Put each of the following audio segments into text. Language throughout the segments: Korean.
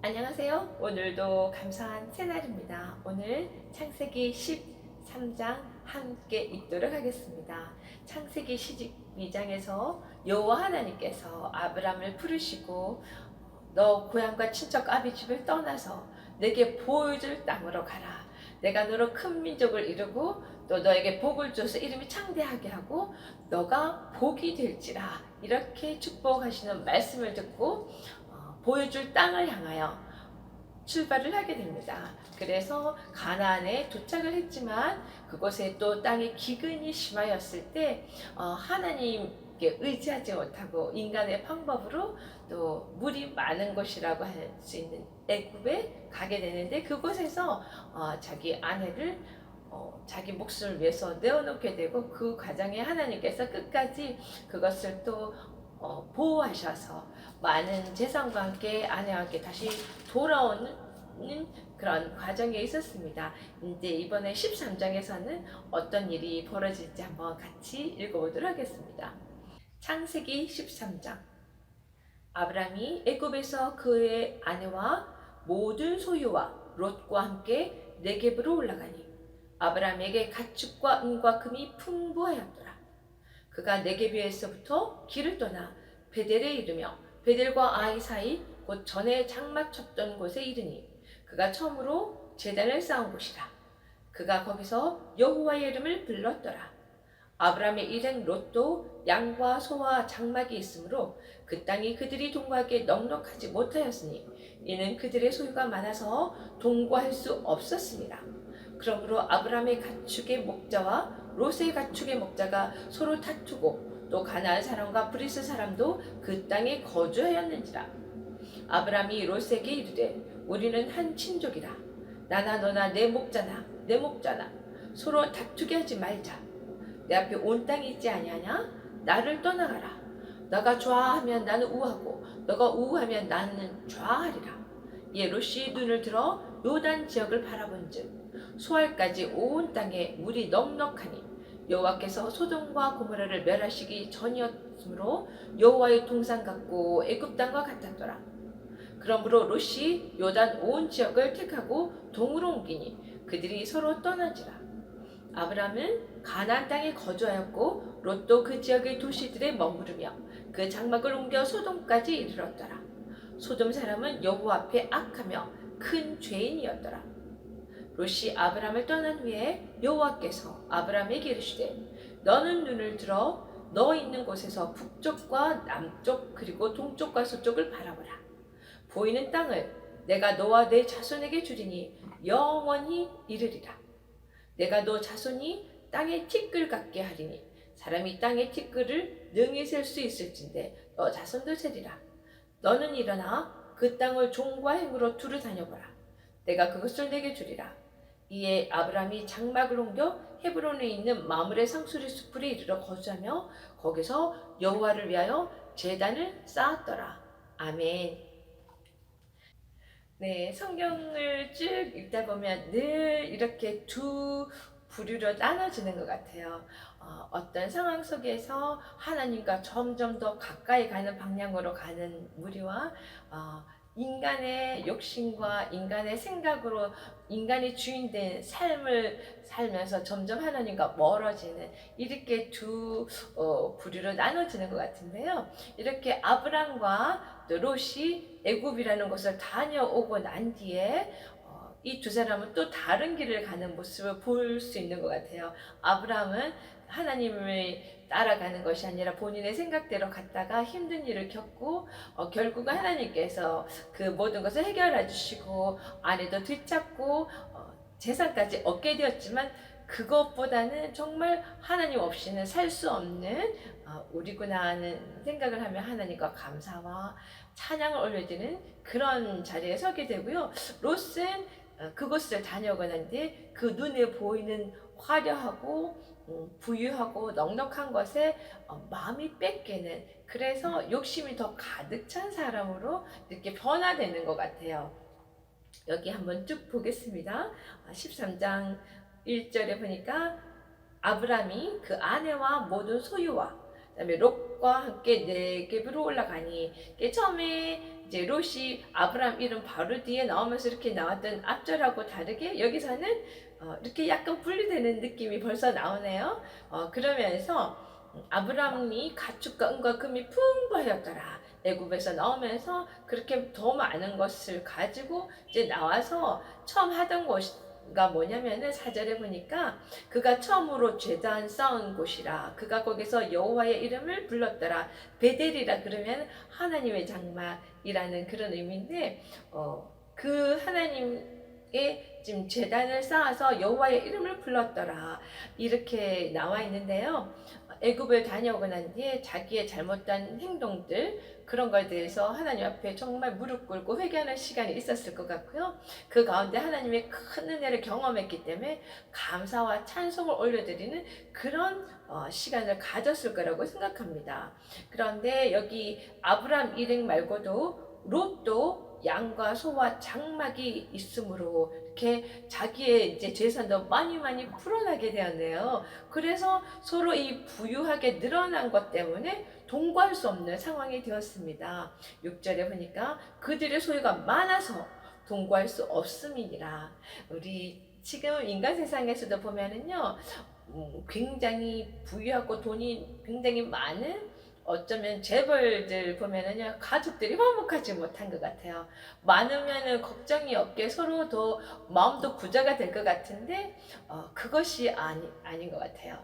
안녕하세요. 오늘도 감사한 새날입니다. 오늘 창세기 13장 함께 읽도록 하겠습니다. 창세기 12장에서 여호와 하나님께서 아브람을 부르시고 너 고향과 친척 아비집을 떠나서 내게 보여줄 땅으로 가라. 내가 너로 큰 민족을 이루고 또 너에게 복을 줘서 이름이 창대하게 하고 너가 복이 될지라, 이렇게 축복하시는 말씀을 듣고 보여줄 땅을 향하여 출발을 하게 됩니다. 그래서 가나안에 도착을 했지만 그곳에 또 땅의 기근이 심하였을 때 하나님께 의지하지 못하고 인간의 방법으로 또 물이 많은 곳이라고 할 수 있는 애굽에 가게 되는데, 그곳에서 자기 아내를 자기 목숨을 위해서 내어놓게 되고, 그 과정에 하나님께서 끝까지 그것을 또 보호하셔서 많은 재산과 함께 아내와 함께 다시 돌아오는 그런 과정에 있었습니다. 이제 이번에 13장에서는 어떤 일이 벌어질지 한번 같이 읽어보도록 하겠습니다. 창세기 13장. 아브람이 애굽에서 그의 아내와 모든 소유와 롯과 함께 네겝으로 올라가니 아브람에게 가축과 은과 금이 풍부하였더라. 그가 네겝에서부터 길을 떠나 베델에 이르며 베델과 아이 사이 곧 전에 장막 쳤던 곳에 이르니 그가 처음으로 제단을 쌓은 곳이라. 그가 거기서 여호와의 이름을 불렀더라. 아브람의 일행 롯도 양과 소와 장막이 있으므로 그 땅이 그들이 동거하기에 넉넉하지 못하였으니 이는 그들의 소유가 많아서 동거할 수 없었습니다. 그러므로 아브람의 가축의 목자와 롯의 가축의 목자가 서로 다투고 또 가나안 사람과 브리스 사람도 그 땅에 거주하였는지라. 아브람이 롯에게 이르되 우리는 한 친족이라. 나나 너나 내 목자나 내 목자나 서로 다투게 하지 말자. 내 앞에 온 땅이 있지 아니하냐? 나를 떠나가라. 너가 좌하면 나는 우하고 너가 우하면 나는 좌하리라. 이에 롯이 눈을 들어 요단 지역을 바라본즉 소알까지 온 땅에 물이 넉넉하니 여호와께서 소돔과 고모라를 멸하시기 전이었으므로 여호와의 동산 같고 애굽 땅과 같았더라. 그러므로 롯이 요단 온 지역을 택하고 동으로 옮기니 그들이 서로 떠나지라. 아브람은 가나안 땅에 거주하였고 롯도 그 지역의 도시들에 머무르며 그 장막을 옮겨 소돔까지 이르렀더라. 소돔 사람은 여호와 앞에 악하며 큰 죄인이었더라. 롯이 아브람을 떠난 후에 여호와께서 아브람에게 이르시되 너는 눈을 들어 너 있는 곳에서 북쪽과 남쪽 그리고 동쪽과 서쪽을 바라보라. 보이는 땅을 내가 너와 내 자손에게 주리니 영원히 이르리라. 내가 너 자손이 땅의 티끌 같게 하리니 사람이 땅의 티끌을 능히 셀 수 있을진데 너 자손도 세리라. 너는 일어나 그 땅을 종과 행으로 두루 다녀보라. 내가 그것을 내게 주리라. 이에 아브람이 장막을 옮겨 헤브론에 있는 마므레 상수리 숲으로 이르러 거주하며 거기서 여호와를 위하여 제단을 쌓았더라. 아멘. 네, 성경을 쭉 읽다 보면 늘 이렇게 두 부류로 나눠지는 것 같아요. 어떤 상황 속에서 하나님과 점점 더 가까이 가는 방향으로 가는 무리와 인간의 욕심과 인간의 생각으로 인간이 주인된 삶을 살면서 점점 하나님과 멀어지는, 이렇게 두 부류로 나눠지는 것 같은데요. 이렇게 아브람과 또 롯이 애굽이라는 곳을 다녀오고 난 뒤에 이 두 사람은 또 다른 길을 가는 모습을 볼 수 있는 것 같아요. 아브람은 하나님을 따라가는 것이 아니라 본인의 생각대로 갔다가 힘든 일을 겪고 결국은 하나님께서 그 모든 것을 해결해 주시고 아내도 되찾고 재산까지 얻게 되었지만, 그것보다는 정말 하나님 없이는 살 수 없는 우리구나 하는 생각을 하며 하나님과 감사와 찬양을 올려드리는 그런 자리에 서게 되고요. 롯은 그곳을 다녀오고 난 뒤에 그 눈에 보이는 화려하고 부유하고 넉넉한 것에 마음이 뺏기는, 그래서 욕심이 더 가득 찬 사람으로 이렇게 변화되는 것 같아요. 여기 한번 쭉 보겠습니다. 13장 1절에 보니까 아브람이 그 아내와 모든 소유와 그다음에 롯과 함께 네겝으로 올라가니, 처음에 이제 롯이 아브람 이름 바로 뒤에 나오면서 이렇게 나왔던 앞절하고 다르게 여기서는 이렇게 약간 분리되는 느낌이 벌써 나오네요. 그러면서 아브람이 가축과 은과 금이 풍부하였더라. 애굽에서 나오면서 그렇게 더 많은 것을 가지고 이제 나와서 처음 하던 것가 뭐냐면은 4절에 보니까 그가 처음으로 제단 쌓은 곳이라. 그가 거기서 여호와의 이름을 불렀더라. 베델이라 그러면 하나님의 장막이라는 그런 의미인데 그 하나님의 지금 제단을 쌓아서 여호와의 이름을 불렀더라. 이렇게 나와 있는데요. 애굽을 다녀오고 난 뒤에 자기의 잘못된 행동들 그런 것에 대해서 하나님 앞에 정말 무릎 꿇고 회개하는 시간이 있었을 것 같고요. 그 가운데 하나님의 큰 은혜를 경험했기 때문에 감사와 찬송을 올려드리는 그런 시간을 가졌을 거라고 생각합니다. 그런데 여기 아브람 일행 말고도 롯도 양과 소와 장막이 있으므로 이렇게 자기의 이제 재산도 많이 풀어나게 되었네요. 그래서 서로 이 부유하게 늘어난 것 때문에 동거할 수 없는 상황이 되었습니다. 6절에 보니까 그들의 소유가 많아서 동거할 수 없음이니라. 우리 지금 인간 세상에서도 보면은요, 굉장히 부유하고 돈이 굉장히 많은 어쩌면 재벌들 보면은요 가족들이 화목하지 못한 것 같아요. 많으면은 걱정이 없게 서로 더 마음도 부자가 될 것 같은데 그것이 아닌 것 같아요.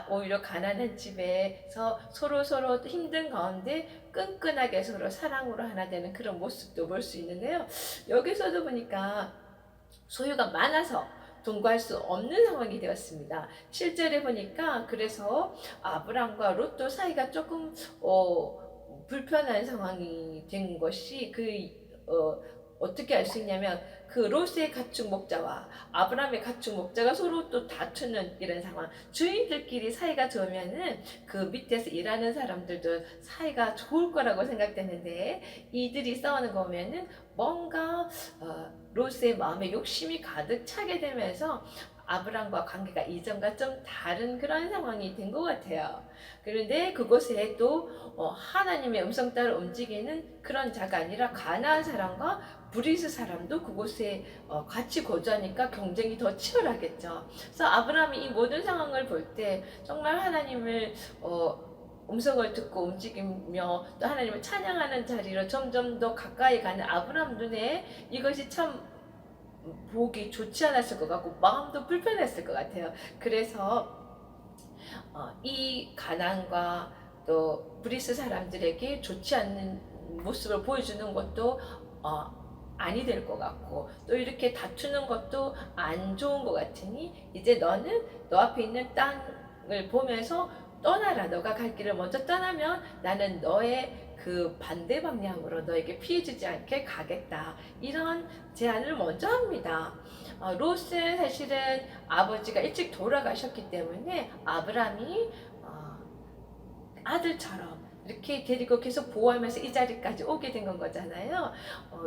오히려 가난한 집에서 서로 힘든 가운데 끈끈하게 서로 사랑으로 하나 되는 그런 모습도 볼 수 있는데요. 여기서도 보니까 소유가 많아서 동거할 수 없는 상황이 되었습니다. 실제로 보니까 그래서 아브람과 롯도 사이가 조금 불편한 상황이 된 것이 어떻게 알 수 있냐면 그 롯의 가축 목자와 아브람의 가축 목자가 서로 또 다투는 이런 상황. 주인들끼리 사이가 좋으면은 그 밑에서 일하는 사람들도 사이가 좋을 거라고 생각되는데 이들이 싸우는 거 보면은 뭔가 롯의 마음에 욕심이 가득 차게 되면서 아브람과 관계가 이전과 좀 다른 그런 상황이 된 것 같아요. 그런데 그곳에 또 하나님의 음성 따라 움직이는 그런 자가 아니라 가나안 사람과 브리스 사람도 그곳에 같이 거주하니까 경쟁이 더 치열하겠죠. 그래서 아브람이 이 모든 상황을 볼 때 정말 하나님을 음성을 듣고 움직이며 또 하나님을 찬양하는 자리로 점점 더 가까이 가는 아브람 눈에 이것이 참 보기 좋지 않았을 것 같고 마음도 불편했을 것 같아요. 그래서 이 가난과 또 브리스 사람들에게 좋지 않는 모습을 보여주는 것도 아니 될 것 같고 또 이렇게 다투는 것도 안 좋은 것 같으니 이제 너는 너 앞에 있는 땅을 보면서 떠나라. 너가 갈 길을 먼저 떠나면 나는 너의 그 반대 방향으로 너에게 피해 주지 않게 가겠다. 이런 제안을 먼저 합니다. 롯은 사실은 아버지가 일찍 돌아가셨기 때문에 아브람이 아들처럼 이렇게 데리고 계속 보호하면서 이 자리까지 오게 된 건 거잖아요.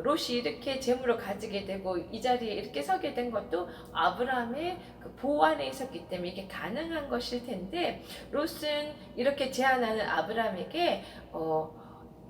롯이 이렇게 재물을 가지게 되고 이 자리에 이렇게 서게 된 것도 아브라함의 그 보호 안에 있었기 때문에 이게 가능한 것일 텐데 롯은 이렇게 제안하는 아브라함에게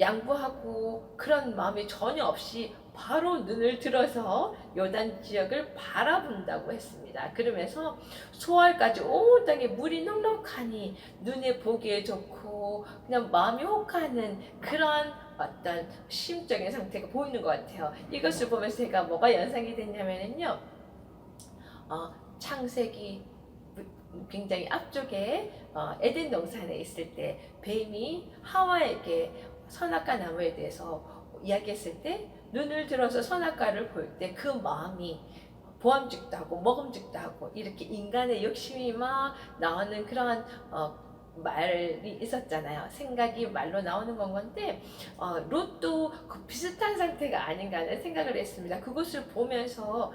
양보하고 그런 마음이 전혀 없이 바로 눈을 들어서 요단 지역을 바라본다고 했습니다. 그러면서 소알까지 온 땅에 물이 넉넉하니 눈에 보기에 좋고 그냥 마음이 혹하는 그런 어떤 심적인 상태가 보이는 것 같아요. 이것을 보면서 제가 뭐가 연상이 됐냐면요. 창세기 굉장히 앞쪽에 에덴 동산에 있을 때 뱀이 하와에게 선악과 나무에 대해서 이야기했을 때 눈을 들어서 선악과를 볼 때 그 마음이 보암직도 하고 먹음직도 하고 이렇게 인간의 욕심이 막 나오는 그런 말이 있었잖아요. 생각이 말로 나오는 건데 롯도 그 비슷한 상태가 아닌가 하는 생각을 했습니다. 그것을 보면서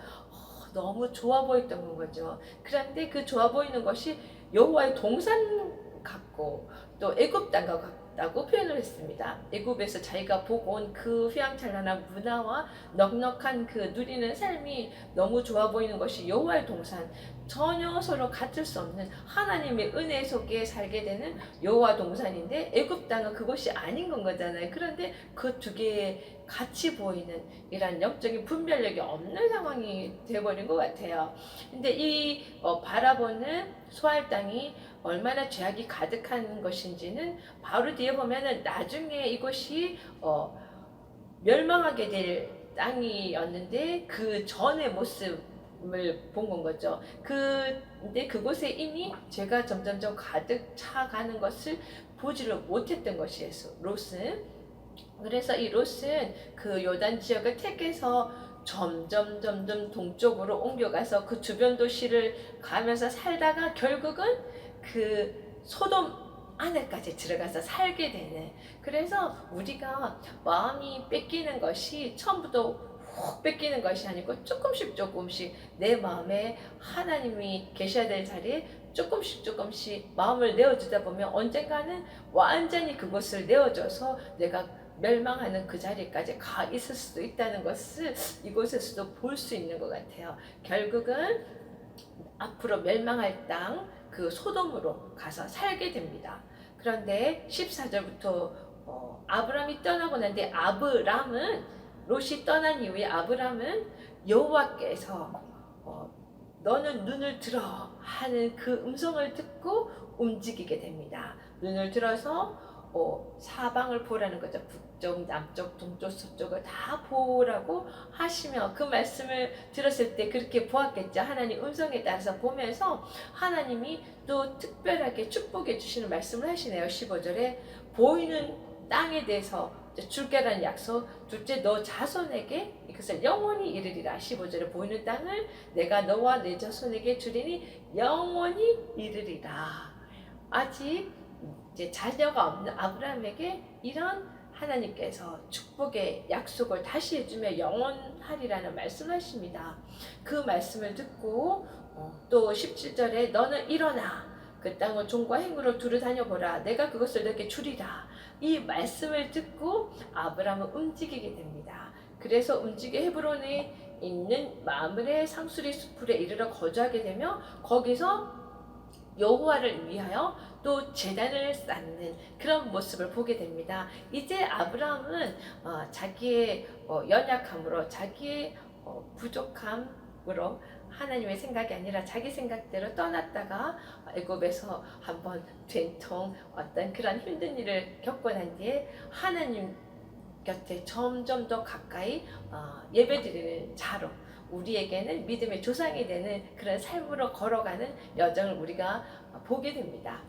너무 좋아 보였던 거죠. 그런데 그 좋아 보이는 것이 여호와의 동산 같고 또 애굽 땅과 같다고 표현을 했습니다. 애굽에서 자기가 보고 온 그 휘황찬란한 문화와 넉넉한 그 누리는 삶이 너무 좋아 보이는 것이 여호와의 동산, 전혀 서로 같을 수 없는 하나님의 은혜 속에 살게 되는 여호와 동산인데 애굽 땅은 그것이 아닌 건 거잖아요. 그런데 그 두 개의 같이 보이는 이런 영적인 분별력이 없는 상황이 되어버린 것 같아요. 근데 이 바라보는 소알 땅이 얼마나 죄악이 가득한 것인지는 바로 뒤에 보면은 나중에 이것이 멸망하게 될 땅이었는데 그 전의 모습을 본 건 거죠. 근데 그곳에 이미 죄가 점점점 가득 차가는 것을 보지를 못했던 것이에요. 롯은. 그래서 이 롯은 그 요단 지역을 택해서 점점 동쪽으로 옮겨가서 그 주변 도시를 가면서 살다가 결국은 그 소돔 안에까지 들어가서 살게 되는. 그래서 우리가 마음이 뺏기는 것이 처음부터 훅 뺏기는 것이 아니고 조금씩 내 마음에 하나님이 계셔야 될 자리에 조금씩 마음을 내어주다 보면 언젠가는 완전히 그곳을 내어줘서 내가 멸망하는 그 자리까지 가 있을 수도 있다는 것을 이곳에서도 볼 수 있는 것 같아요. 결국은 앞으로 멸망할 땅 그 소돔으로 가서 살게 됩니다. 그런데 14절부터 아브람이 떠나고 난데 아브람은 롯이 떠난 이후에 아브람은 여호와께서 너는 눈을 들어 하는 그 음성을 듣고 움직이게 됩니다. 눈을 들어서 사방을 보라는 거죠. 북쪽, 남쪽, 동쪽, 서쪽을 다 보라고 하시며 그 말씀을 들었을 때 그렇게 보았겠죠. 하나님 음성에 따라서 보면서 하나님이 또 특별하게 축복해 주시는 말씀을 하시네요. 15절에 보이는 땅에 대해서 줄게라는 약속, 둘째 너 자손에게 이것을 영원히 이르리라. 15절에 보이는 땅을 내가 너와 내 자손에게 주리니 영원히 이르리라. 아직 이제 자녀가 없는 아브라함에게 이런 하나님께서 축복의 약속을 다시 해주며 영원하리라는 말씀하십니다. 그 말씀을 듣고 또 17절에 너는 일어나 그 땅을 종과 행으로 두루 다녀보라. 내가 그것을 너에게 주리라. 이 말씀을 듣고 아브라함은 움직이게 됩니다. 그래서 움직여 헤브론에 있는 마므레 상수리 수풀에 이르러 거주하게 되며 거기서 여호와를 위하여 또 제단을 쌓는 그런 모습을 보게 됩니다. 이제 아브라함은 자기의 연약함으로 자기의 부족함으로 하나님의 생각이 아니라 자기 생각대로 떠났다가 애굽에서 한번 된통 어떤 그런 힘든 일을 겪고 난 뒤에 하나님 곁에 점점 더 가까이 예배드리는 자로 우리에게는 믿음의 조상이 되는 그런 삶으로 걸어가는 여정을 우리가 보게 됩니다.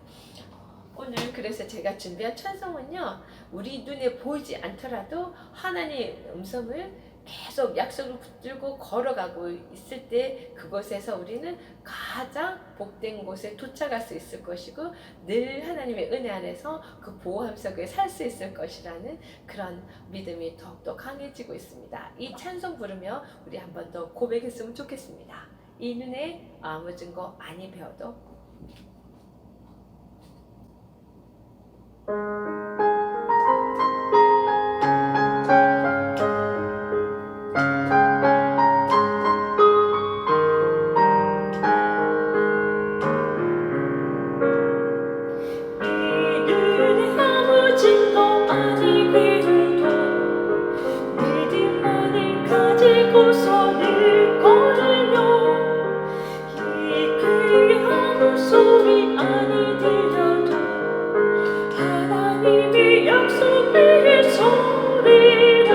오늘 그래서 제가 준비한 찬송은요, 우리 눈에 보이지 않더라도 하나님의 음성을 계속 약속을 붙들고 걸어가고 있을 때 그곳에서 우리는 가장 복된 곳에 도착할 수 있을 것이고 늘 하나님의 은혜 안에서 그 보호함 속에 살 수 있을 것이라는 그런 믿음이 더욱더 강해지고 있습니다. 이 찬송 부르며 우리 한 번 더 고백했으면 좋겠습니다. 이 눈에 아무 증거 아니 배워도 소리 아니 들려도 하나님의 약속의 소리라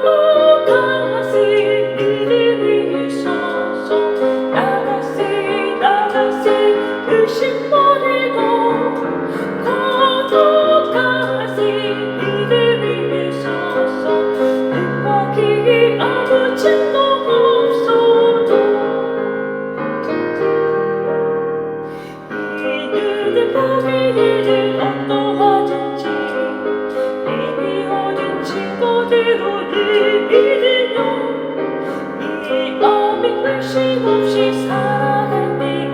걸어가세 믿음이 있어서 나가세 의심 버리고 걸어가세 믿음이 있어서 눈과 귀 아무 증거 없어도 보기에는 어떠하든지 이미 어딘지 그대로 믿으며 이 어민 불신 없이 살아갈 때에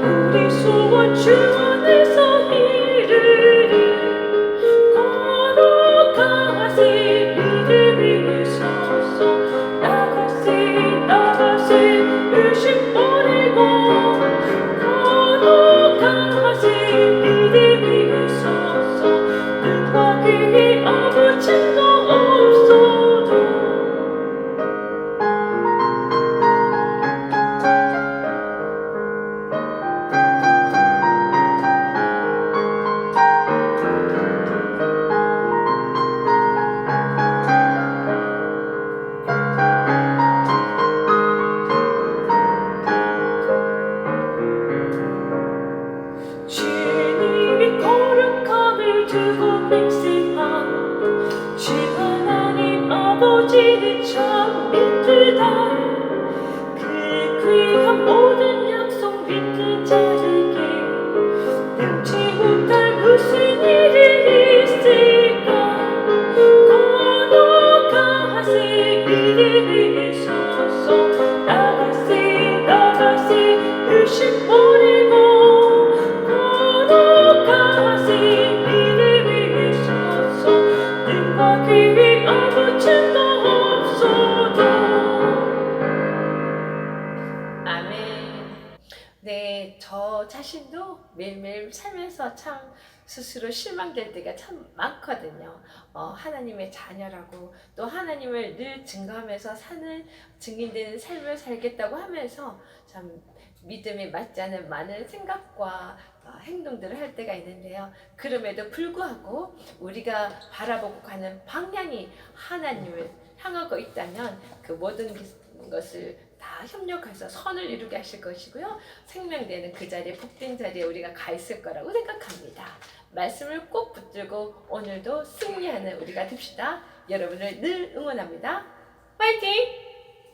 우리 소원 주 안에서 이르리 걸어가세 믿음이 있어서 나가세 의심 버리고 믿음이 있어서 눈과 귀 아무 약속한 모든 약속 믿는 자에게 능치 못할 무슨 일이 있을까 걸어가세 믿음이 있어서 나가세 의심 버리고 걸어가세 믿음이 있어서 능과 귀히 아무 짐도 없어도 아멘. 네, 저 자신도 매일매일 살면서 참 스스로 실망될 때가 참 많거든요. 하나님의 자녀라고 또 하나님을 늘 증거하면서 사는 증인되는 삶을 살겠다고 하면서 참 믿음에 맞지 않은 많은 생각과 행동들을 할 때가 있는데요. 그럼에도 불구하고 우리가 바라보고 가는 방향이 하나님을 향하고 있다면 그 모든 것을 다 협력해서 선을 이루게 하실 것이고요. 생명되는 그 자리에 복된 자리에 우리가 가 있을 거라고 생각합니다. 말씀을 꼭 붙들고 오늘도 승리하는 우리가 됩시다. 여러분을 늘 응원합니다. 화이팅!